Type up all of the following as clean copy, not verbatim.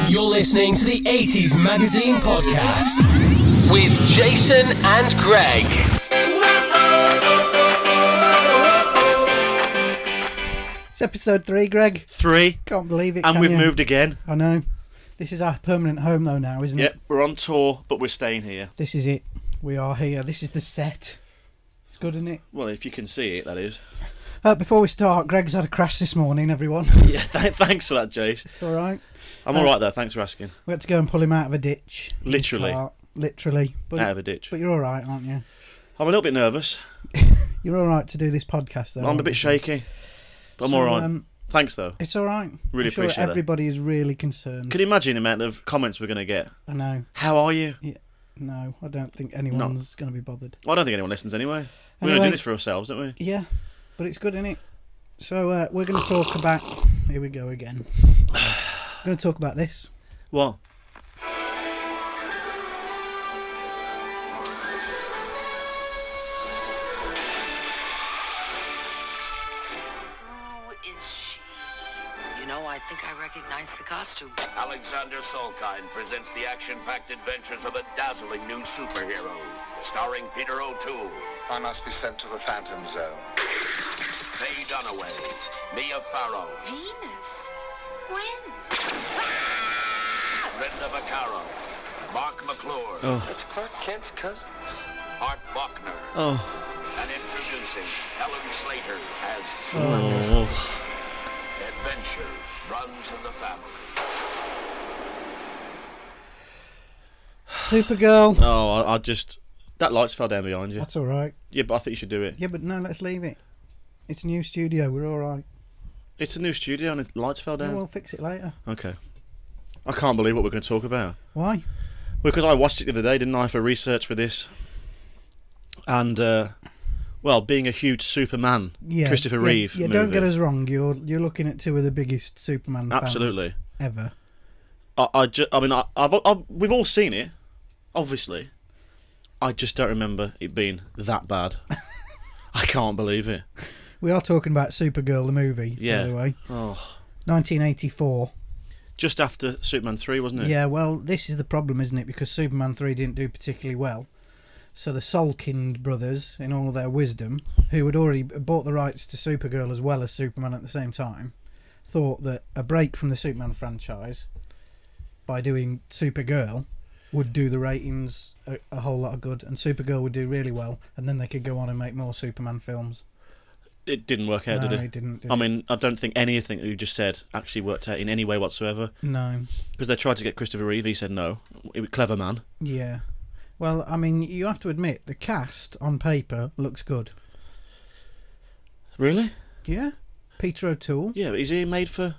You're listening to the 80s Magazine Podcast with Jason and Greg. It's episode 3, Greg. 3. Can't believe it. And we've moved again. I know. This is our permanent home, though, now, isn't it? Yep, we're on tour, but we're staying here. This is it. We are here. This is the set. It's good, isn't it? Well, if you can see it, that is. Before we start, Greg's had a crash this morning, everyone. Yeah, thanks for that, Jace. All right. I'm all right, though. Thanks for asking. We had to go and pull him out of a ditch. Literally. Literally. Out of a ditch. But you're all right, aren't you? I'm a little bit nervous. You're all right to do this podcast, though. I'm a bit shaky. But I'm all right. Thanks, though. It's all right. Really I'm sure appreciate everybody is really concerned. Can you imagine the amount of comments we're going to get? I know. How are you? Yeah. No, I don't think anyone's going to be bothered. Well, I don't think anyone listens anyway. We're Anyway, going to do this for ourselves, don't we? Yeah, but it's good, isn't it? So we're going to talk about... Here we go again. We're going to talk about this. What? Who is she? You know, I think I recognize the costume. Alexander Solkine presents the action-packed adventures of a dazzling new superhero, starring Peter O'Toole, I must be sent to the Phantom Zone. Faye Dunaway, Mia Farrow, Venus. When? Brenda Vaccaro, Mark McClure, That's Clark Kent's cousin. Art Buckner, Oh. and introducing Helen Slater as Oh. Adventure runs in the family. Supergirl. Oh, I just... That lights fell down behind you. That's all right. Yeah, but I think you should do it. Yeah, but no, let's leave it. It's a new studio. We're all right. It's a new studio and the lights fell Yeah, down. we'll fix it later. Okay. I can't believe what we're going to talk about. Why? Well, because I watched it the other day, didn't I, for research for this. And, well, being a huge Superman, Yeah, Christopher Reeve Yeah, movie. don't get us wrong. You're looking at two of the biggest Superman Absolutely. fans ever. We've all seen it, obviously. I just don't remember it being that bad. I can't believe it. We are talking about Supergirl, the movie, Yeah. by the way. Oh, 1984. just after Superman 3, wasn't it? Yeah, well, this is the problem, isn't it? Because Superman 3 didn't do particularly well. So the Solkind brothers, in all their wisdom, who had already bought the rights to Supergirl as well as Superman at the same time, thought that a break from the Superman franchise by doing Supergirl would do the ratings a whole lot of good, and Supergirl would do really well, and then they could go on and make more Superman films. It didn't work out, No, did it? it didn't. I mean, I don't think anything that you just said actually worked out in any way whatsoever. No. Because they tried to get Christopher Reeve, he said no. Clever man. Yeah. Well, I mean, you have to admit, the cast on paper looks good. Really? Yeah. Peter O'Toole. Yeah, but is he made for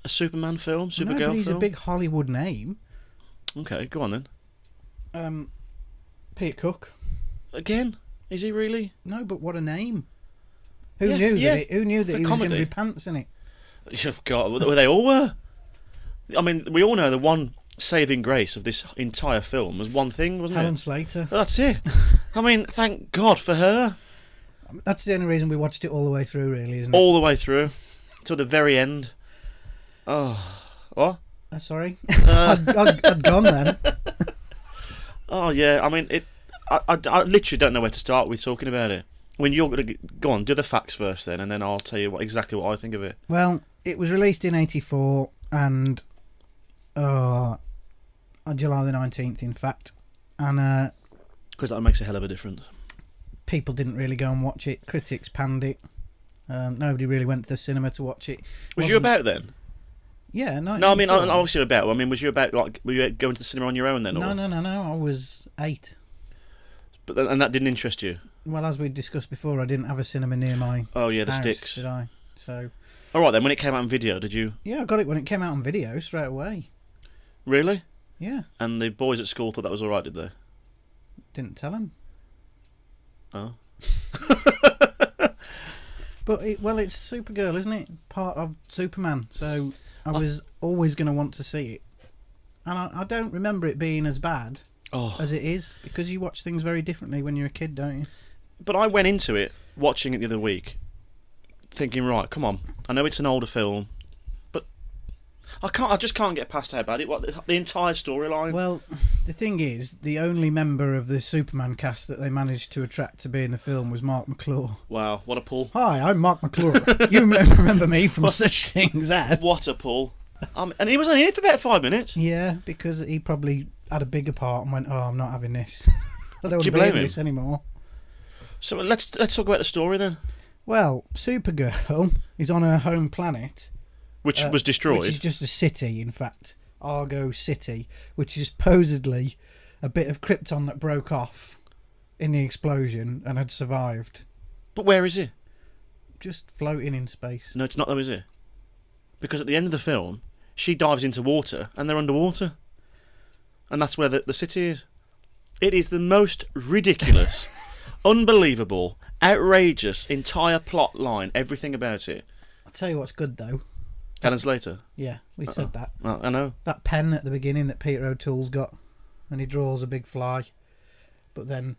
a Superman film? Supergirl No, but he's film? a big Hollywood name. Okay, go on then. Peter Cook. Again? Is he really? No, but what a name! Who Yeah, knew yeah. that? Who knew that For he was going to comedy. be pants in it? Oh, God, well, they all were. I mean, we all know the one saving grace of this entire film was one thing, wasn't Helen it? Slater. Well, that's it. I mean, thank God for her. That's the only reason we watched it all the way through, really, isn't it? All the way through. Till the very end. Oh. What? Sorry, I'd gone then. Oh, yeah, I mean, I literally don't know where to start with talking about it. I mean, you're going to... Go on, do the facts first then, and then I'll tell you exactly what I think of it. Well, it was released in '84, and on July the 19th, in fact, and Because that makes a hell of a difference. people didn't really go and watch it. Critics panned it. Nobody really went to the cinema to watch it. Was you about then? Yeah, no. No, I mean, obviously you're about. I mean, was you about, like, were you going to the cinema on your own then? Or? No. I was 8. And that didn't interest you? Well, as we discussed before, I didn't have a cinema near my Oh, yeah, the house, sticks. did I? So All right, then, when it came out on video, did you... yeah, I got it when it came out on video straight away. Really? Yeah, And the boys at school thought that was all right, did they? didn't tell him. Oh. But it's Supergirl, isn't it? Part of Superman. So I was always going to want to see it, and I don't remember it being as bad as it is, because you watch things very differently when you're a kid, don't you? But I went into it, watching it the other week, thinking, right, come on, I know it's an older film, but I just can't get past how bad it was. The entire storyline. Well, the thing is, the only member of the Superman cast that they managed to attract to be in the film was Mark McClure. Wow, what a pull. Hi, I'm Mark McClure. You remember me from such things as... What a pull. And he was only here for about 5 minutes. Yeah, because he probably had a bigger part and went, oh, I'm not having this. I don't want Do you to be blame in him? this anymore. So let's talk about the story then. Well, Supergirl is on her home planet. Which was destroyed. Which is just a city, in fact. Argo City, which is supposedly a bit of Krypton that broke off in the explosion and had survived. But where is it? Just floating in space. No, it's not though, is it? Because at the end of the film, she dives into water and they're underwater. And that's where the city is. It is the most ridiculous, unbelievable, outrageous entire plot line, everything about it. I'll tell you what's good, though. Helen Slater. Yeah, we said that. Oh, I know. That pen at the beginning that Peter O'Toole's got, and he draws a big fly, but then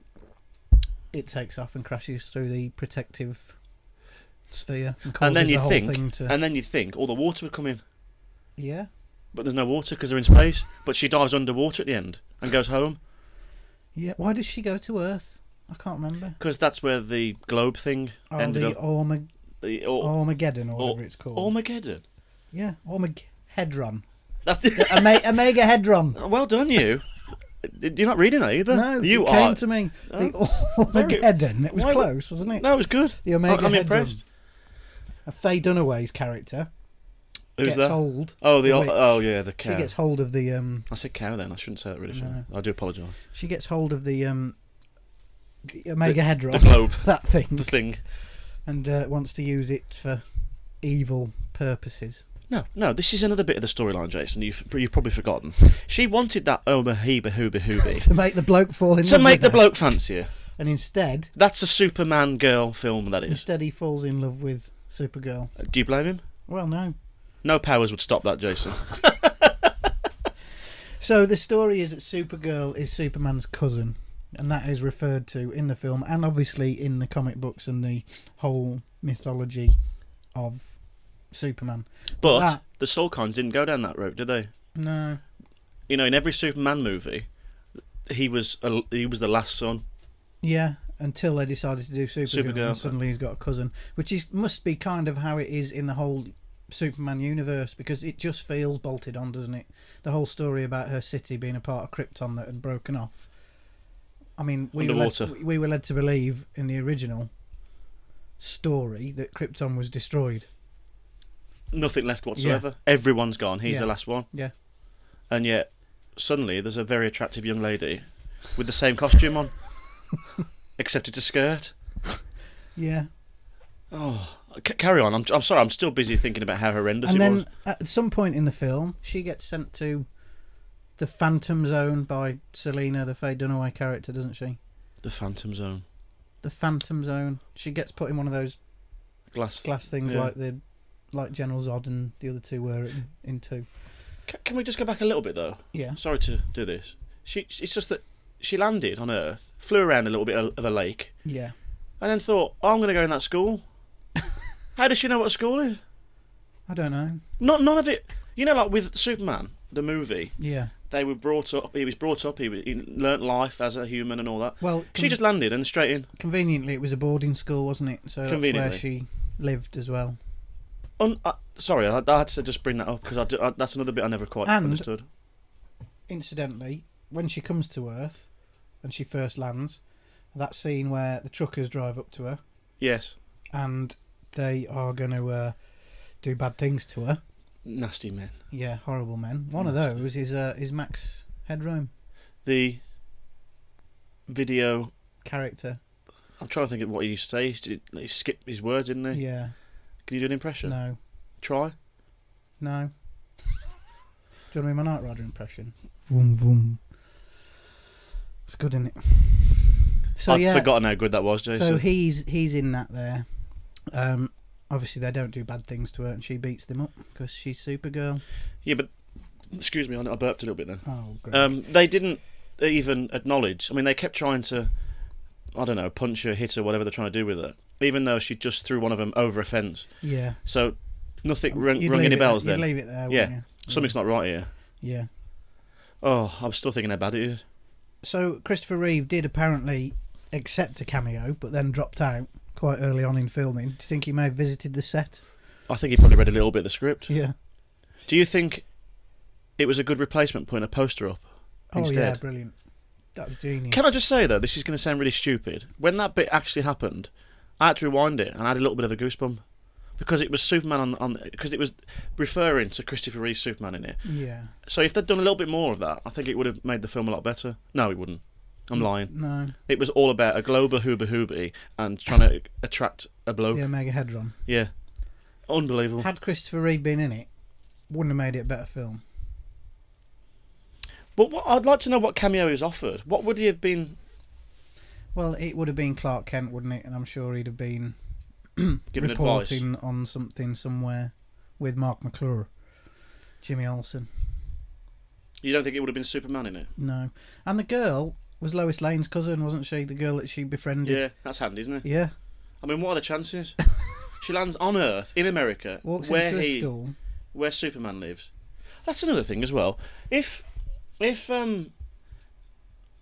it takes off and crashes through the protective sphere and causes then the you whole think, thing to... and then you think all the water would come in, Yeah. but there's no water because they're in space. But she dives underwater at the end and goes home Yeah. Why does she go to Earth? I can't remember. because that's where the globe thing ended the up. Armageddon or whatever it's called. Armageddon. Yeah, Armageddon. That's Omega Hedron. well done, you. You're not reading that either. No, you it are. came to me. The Armageddon. It was Why- close, wasn't it? That was good. The Omega I'm Hedron. impressed. Faye Dunaway's character Who's gets that? hold. Oh, witch. the cow. She gets hold of the I said cow then. I shouldn't say that really. Should No. I do apologise. She gets hold of the Omega Hedron. The globe. That thing. The thing. And wants to use it for evil purposes. No. This is another bit of the storyline, Jason. You've probably forgotten. She wanted that Oma Heba Hooba Hooby To make the bloke fall in to love make with the her. bloke fancy her. And instead That's a Superman girl film. That is. he falls in love with Supergirl. Do you blame him? Well, no. No powers would stop that, Jason. So the story is that Supergirl is Superman's cousin, and that is referred to in the film and obviously in the comic books and the whole mythology of Superman. But That- the Soulcons didn't go down that route, did they? No. You know, in every Superman movie, he was the last son. Yeah, until they decided to do Supergirl. And suddenly he's got a cousin, which must be kind of how it is in the whole Superman universe, because it just feels bolted on, doesn't it? The whole story about her city being a part of Krypton that had broken off. I mean, we were led to believe in the original story that Krypton was destroyed. Nothing left whatsoever. Everyone's gone. He's the last one. Yeah. And yet, suddenly, there's a very attractive young lady with the same costume on, except it's a skirt. Yeah. Oh, carry on. I'm sorry. I'm still busy thinking about how horrendous And it then was. at some point in the film, she gets sent to the Phantom Zone by Selena, the Faye Dunaway character, doesn't she? The Phantom Zone. The Phantom Zone. She gets put in one of those Glass things yeah. like General Zod and the other two were in two. Can we just go back a little bit though? Yeah. Sorry to do this. It's just that she landed on Earth, flew around a little bit of the lake, Yeah. and then thought, "Oh, I'm going to go in that school." How does she know what a school is? I don't know. None of it. You know, like with Superman, the movie. Yeah. They were brought up. He was brought up. He learnt life as a human and all that. Well, She just landed and straight in. conveniently it was a boarding school, wasn't it? So that's where she lived as well. Sorry, I had to just bring that up because that's another bit I never quite understood. Incidentally, when she comes to Earth and she first lands, that scene where the truckers drive up to her. Yes. And they are going to do bad things to her. Nasty men. Yeah, horrible men. One of those is Max Headroom. The video character. I'm trying to think of what he used to say. He skipped his words, didn't he? Yeah. Can you do an impression? No. Try. No. Do you want me my Knight Rider impression? Vroom vroom. It's good, isn't it? So I've forgotten how good that was, Jason. So he's in that there. Obviously they don't do bad things to her, and she beats them up because she's Supergirl. Yeah, but excuse me, I burped a little bit then. Oh, great. They didn't even acknowledge. I mean, they kept trying to, I don't know, punch her, hit her, whatever they're trying to do with her, even though she just threw one of them over a fence. Yeah. So nothing rung any bells then. You'd leave it there, yeah. wouldn't Something's not right here. Yeah. Oh, I'm still thinking how bad it is. So Christopher Reeve did apparently accept a cameo, but then dropped out quite early on in filming. Do you think he may have visited the set? I think he probably read a little bit of the script. Yeah. Do you think it was a good replacement putting a poster up instead? Oh yeah, brilliant. That was genius. Can I just say though, this is going to sound really stupid. When that bit actually happened, I had to rewind it and I had a little bit of a goosebump because it was Superman because it was referring to Christopher Reeve's Superman in it. Yeah. So if they'd done a little bit more of that, I think it would have made the film a lot better. No, it wouldn't. I'm lying. No. It was all about a global hooba and trying to attract a bloke. The Omega Hedron. Yeah. Unbelievable. Had Christopher Reeve been in it, wouldn't have made it a better film. But I'd like to know what cameo he was offered. What would he have been? Well, it would have been Clark Kent, wouldn't it? And I'm sure he'd have been Giving advice. reporting on something somewhere with Mark McClure, Jimmy Olsen. You don't think it would have been Superman in it? No. And the girl was Lois Lane's cousin, wasn't she? The girl that she befriended. Yeah, that's handy, isn't it? Yeah. I mean, what are the chances? She lands on Earth in America, Walks where into a school. where Superman lives. That's another thing as well. If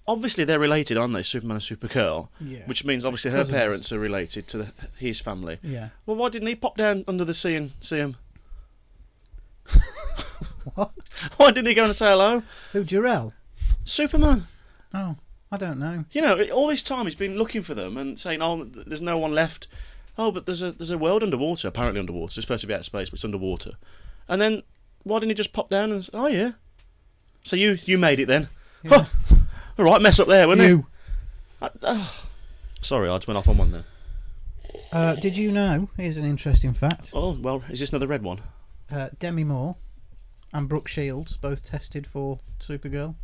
obviously they're related, aren't they? Superman and Supergirl. Yeah. Which means obviously her Cousins. parents are related to his family. Yeah. Well, why didn't he pop down under the sea and see him? What? Why didn't he go and say hello? Who, Jarrell? Superman. Oh, I don't know. You know, all this time he's been looking for them and saying, "Oh, there's no one left." Oh, but there's a world underwater, apparently underwater. It's supposed to be out of space, but it's underwater. And then why didn't he just pop down and say, "Oh yeah"? So you made it then? Yeah. Huh. All right, mess up there, wasn't You. it? Sorry, I just went off on one there. Did you know? Here's an interesting fact. Oh well, is this another red one? Demi Moore and Brooke Shields both tested for Supergirl.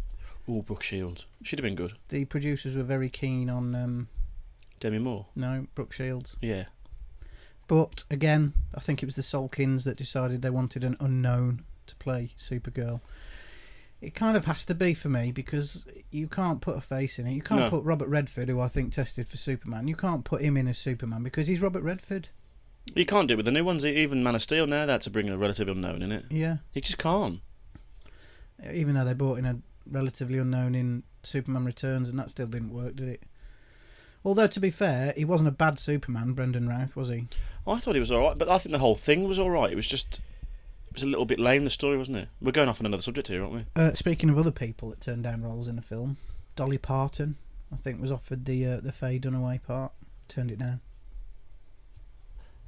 Oh, Brooke Shields. She'd have been good. The producers were very keen on Demi Moore. Brooke Shields. Yeah. But again, I think it was the Salkins that decided they wanted an unknown to play Supergirl. It kind of has to be for me because you can't put a face in it. You can't No. put Robert Redford, who I think tested for Superman. You can't put him in as Superman because he's Robert Redford. You can't do it with the new ones. Even Man of Steel now, they had to bring in a relative unknown in it. Yeah. You just can't. Even though they brought in a relatively unknown in Superman Returns, and that still didn't work, did it? Although, to be fair, he wasn't a bad Superman, Brendan Routh, was he? I thought he was alright, but I think the whole thing was alright. It was a little bit lame, the story, wasn't it? We're going off on another subject here, aren't we? Speaking of other people that turned down roles in the film, Dolly Parton, I think, was offered the Faye Dunaway part. Turned it down.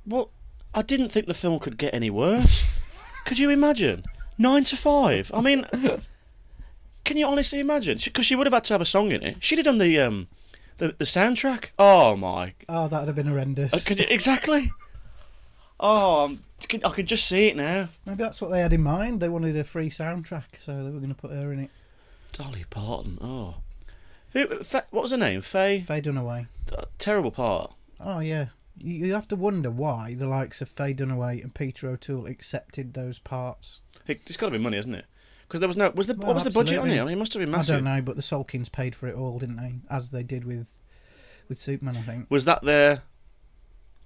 Well, I didn't think the film could get any worse. Could you imagine? 9 to 5. I mean, can you honestly imagine? Because she would have had to have a song in it. She'd have done the soundtrack. Oh my! Oh, that would have been horrendous. Exactly. Oh, I can just see it now. Maybe that's what they had in mind. They wanted a free soundtrack, so they were going to put her in it. Dolly Parton. Oh, what was her name? Faye. Faye Dunaway. Terrible part. Oh yeah. You have to wonder why the likes of Faye Dunaway and Peter O'Toole accepted those parts. It's got to be money, hasn't it? Because there was no. What was the budget on absolutely. it? I mean, it must have been I massive. don't know, but the Salkins paid for it all, didn't they? As they did with Superman, I think. Was that their?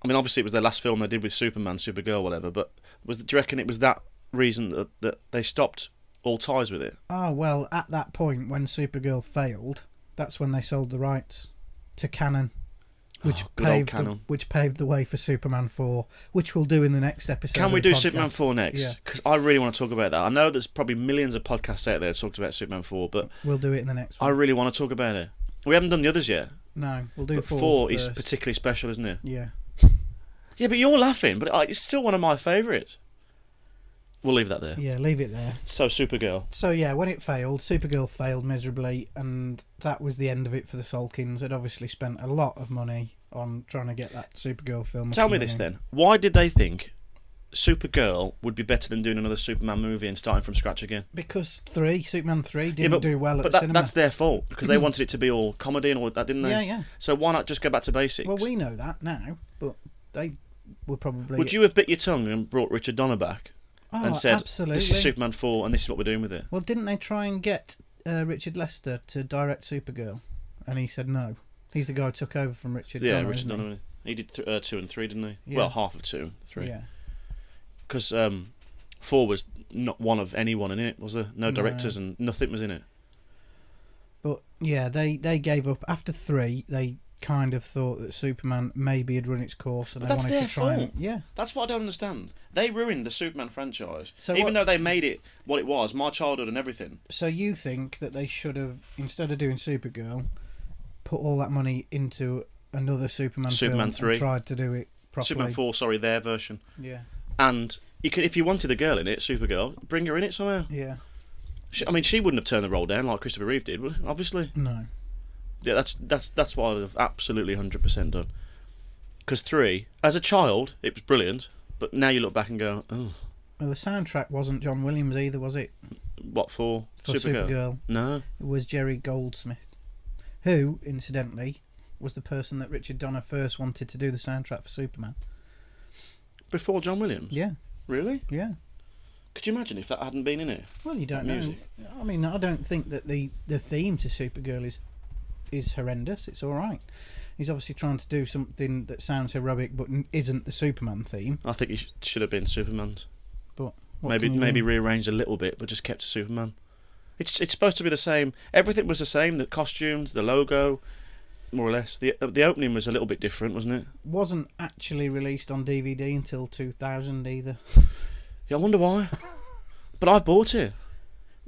I mean, obviously it was their last film they did with Superman, Supergirl, whatever. But do you reckon it was that reason that they stopped all ties with it? Oh well, at that point when Supergirl failed, that's when they sold the rights to Canon, which good old Canon. which paved the way for Superman 4, which we'll do in the next episode. Can of we the do podcast. Superman 4 next? Yeah. Because I really want to talk about that. I know there's probably millions of podcasts out there that talked about Superman 4, but We'll do it in the next I one. really want to talk about it. We haven't done the others yet. No, we'll do But 4. 4 is first. particularly special, isn't it? Yeah. Yeah, but you're laughing, but it's still one of my favourites. We'll leave that there. Yeah, leave it there. So, Supergirl. So yeah, when it failed, Supergirl failed miserably, and that was the end of it for the Salkins. They'd obviously spent a lot of money on trying to get that Supergirl film. Tell me this then. Why did they think Supergirl would be better than doing another Superman movie and starting from scratch again? Because Superman 3 didn't do well at but the cinema. that's their fault, because they wanted it to be all comedy and all that, didn't they? Yeah, yeah. So why not just go back to basics? Well, we know that now, but they were probably... Would you have bit your tongue and brought Richard Donner back and said, absolutely. this is Superman 4 and this is what we're doing with it? Well, didn't they try and get Richard Lester to direct Supergirl? And he said no. He's the guy who took over from Richard Donner. Yeah, Richard isn't he? Donner. He did 2 and 3, didn't he? Yeah. Well, half of 2 and 3. Yeah. Because 4 was not one of anyone in it, was there? No directors and nothing was in it. But yeah, they gave up after 3. They kind of thought that Superman maybe had run its course, and But they that's wanted their to try fault. and yeah. That's what I don't understand. They ruined the Superman franchise. So Even what- though they made it what it was, my childhood and everything. So you think that they should have, instead of doing Supergirl, put all that money into another Superman Superman film 3. and tried to do it properly? Superman 4, sorry, their version. Yeah. And you could, if you wanted a girl in it, Supergirl, bring her in it somehow. Yeah. She wouldn't have turned the role down like Christopher Reeve did, would it? Obviously. No. Yeah, that's what I'd have absolutely 100% done. Because 3, as a child, it was brilliant, but now you look back and go, oh, Well, the soundtrack wasn't John Williams either, was it? what for? For Supergirl. No. It was Jerry Goldsmith, who, incidentally, was the person that Richard Donner first wanted to do the soundtrack for Superman. Before John Williams? Yeah. Really? Yeah. Could you imagine if that hadn't been in it? Well, you don't That know. music. I mean, I don't think that the theme to Supergirl is horrendous. It's all right. He's obviously trying to do something that sounds heroic but isn't the Superman theme. I think it should have been Superman's. But what Maybe can you do? rearranged a little bit, but just kept to Superman. It's supposed to be the same. Everything was the same. The costumes, the logo, more or less. The opening was a little bit different, wasn't it? Wasn't actually released on DVD until 2000 either. Yeah, I wonder why. But I bought it.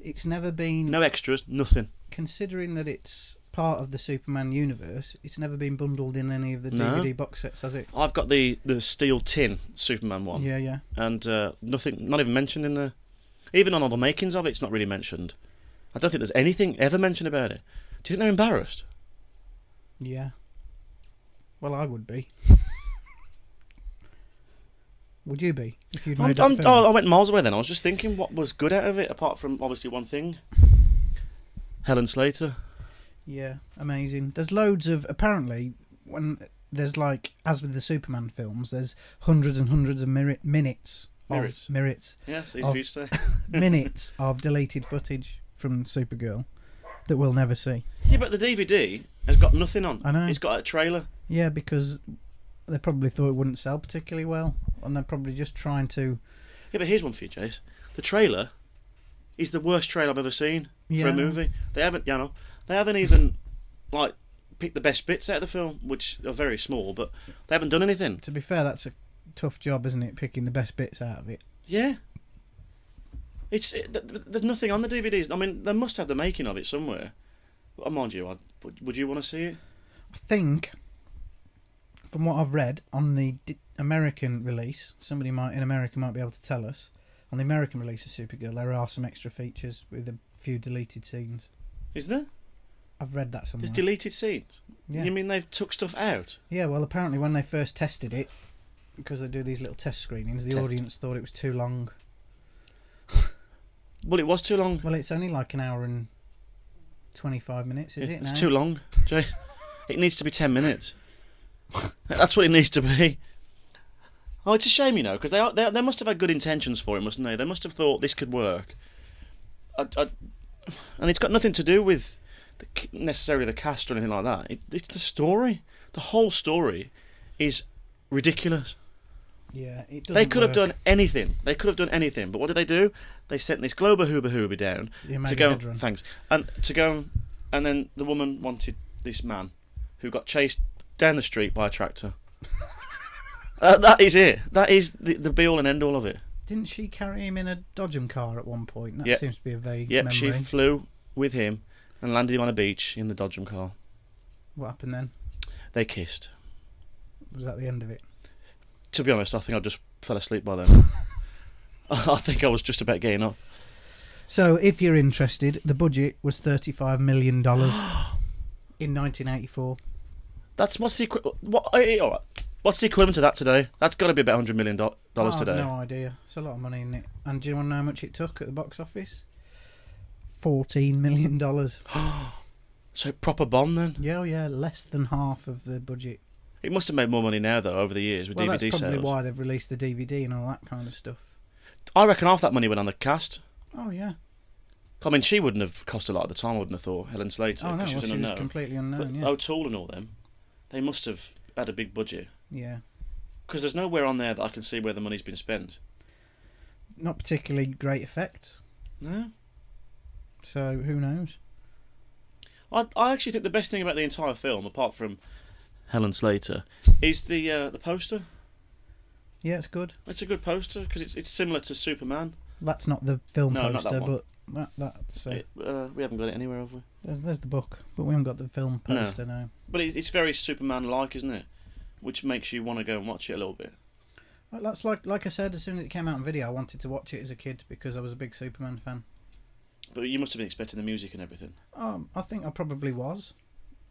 It's never been, No extras, nothing. considering that it's part of the Superman universe, it's never been bundled in any of the No. DVD box sets, has it? I've got the steel tin Superman one. Yeah, yeah. And nothing, not even mentioned in the. Even on all the makings of it, it's not really mentioned. I don't think there's anything ever mentioned about it. Do you think they're embarrassed? Yeah. Well, I would be. Would you be if you'd made that film? I went miles away then. I was just thinking what was good out of it, apart from obviously one thing. Helen Slater. Yeah, amazing. There's loads of, apparently, when there's like, as with the Superman films, there's hundreds and hundreds of minutes Yeah, it's easy for you to say. minutes of deleted footage from Supergirl that we'll never see. Yeah, but the DVD has got nothing on. I know. It's got a trailer. Yeah, because they probably thought it wouldn't sell particularly well, and they're probably just trying to. Yeah, but here's one for you, Jace. The trailer is the worst trailer I've ever seen for Yeah. a movie. They haven't even like picked the best bits out of the film, which are very small, but they haven't done anything. To be fair, that's a tough job, isn't it? Picking the best bits out of it. Yeah. There's nothing on the DVDs. I mean, they must have the making of it somewhere. But mind you, would you want to see it? I think, from what I've read on the American release, somebody in America might be able to tell us. On the American release of Supergirl, there are some extra features with a few deleted scenes. Is there? I've read that somewhere. There's deleted scenes. Yeah. You mean they took stuff out? Yeah, well, apparently when they first tested it, because they do these little test screenings, the audience thought it was too long. Well, it was too long. Well, it's only like an hour and 25 minutes, is it It's now? too long, Jay. It needs to be 10 minutes. That's what it needs to be. Oh, it's a shame, because they must have had good intentions for it, mustn't they? They must have thought this could work. And it's got nothing to do with necessarily the cast or anything like that. It's the story. The whole story is ridiculous. Yeah, it doesn't They could have work. done anything. They could have done anything. But what did they do? They sent this Glober Hoober down You made to a go. head run. Thanks. And to go, and then the woman wanted this man, who got chased down the street by a tractor. That is it. That is the be all and end all of it. Didn't she carry him in a Dodgem car at one point? That Yep. seems to be a vague Yep, memory. she flew with him and landed him on a beach in the Dodgem car. What happened then? They kissed. Was that the end of it? To be honest, I think I just fell asleep by then. I think I was just about getting up. So, if you're interested, the budget was $35 million in 1984. That's what's the all right. What's the equivalent to that today? That's got to be about $100 million I have today. no idea. It's a lot of money, isn't it? And do you want to know how much it took at the box office? $14 million. So proper bomb then. Yeah, less than half of the budget. It must have made more money now though over the years with Well, DVD that's probably sales. why they've released the DVD and all that kind of stuff. I reckon half that money went on the cast. Oh, yeah. I mean, she wouldn't have cost a lot at the time. I wouldn't have thought Helen Slater. Oh, no, 'cause well, she was she an was unknown. completely unknown, But yeah. O'Toole and all them, they must have had a big budget. Yeah. Because there's nowhere on there that I can see where the money's been spent. not particularly great effects. No. So who knows? I actually think the best thing about the entire film, apart from Helen Slater, is the poster. Yeah, it's good. It's a good poster because it's similar to Superman. That's not the film No, not poster, that one. but that's We haven't got it anywhere, have we? there's the book, but we haven't got the film poster now. But it's very Superman-like, isn't it? Which makes you want to go and watch it a little bit. That's like I said, as soon as it came out on video, I wanted to watch it as a kid because I was a big Superman fan. But you must have been expecting the music and everything. I think I probably was,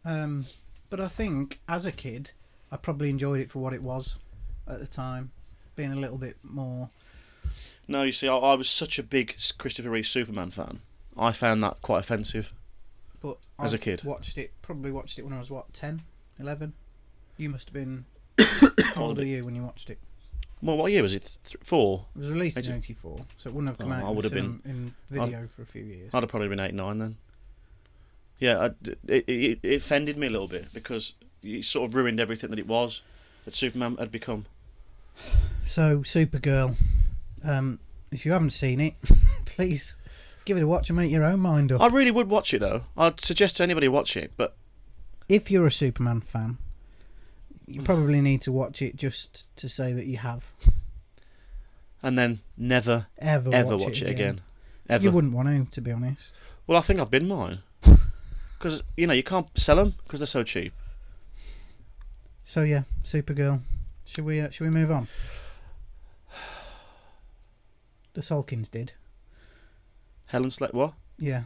but I think as a kid, I probably enjoyed it for what it was at the time, being a little bit more. No, you see, I was such a big Christopher Reeve Superman fan. I found that quite offensive. But as a kid, probably watched it when I was 10, 11. You must have been. How old are you when you watched it? Well, what year was it? 4? It was released in '84, so it wouldn't have come out. I would have been in video for a few years. I'd have probably been 8, 9 then. Yeah, it offended me a little bit because it sort of ruined everything that it was, that Superman had become. So, Supergirl, if you haven't seen it, please give it a watch and make your own mind up. I really would watch it though. I'd suggest to anybody watch it, but if you're a Superman fan, you probably need to watch it just to say that you have. And then never, ever watch it again. Ever. You wouldn't want to be honest. Well, I think I've been mine. Because, you can't sell them because they're so cheap. So, yeah, Supergirl. Should we move on? The Salkins did. Helen Slater, what? Yeah.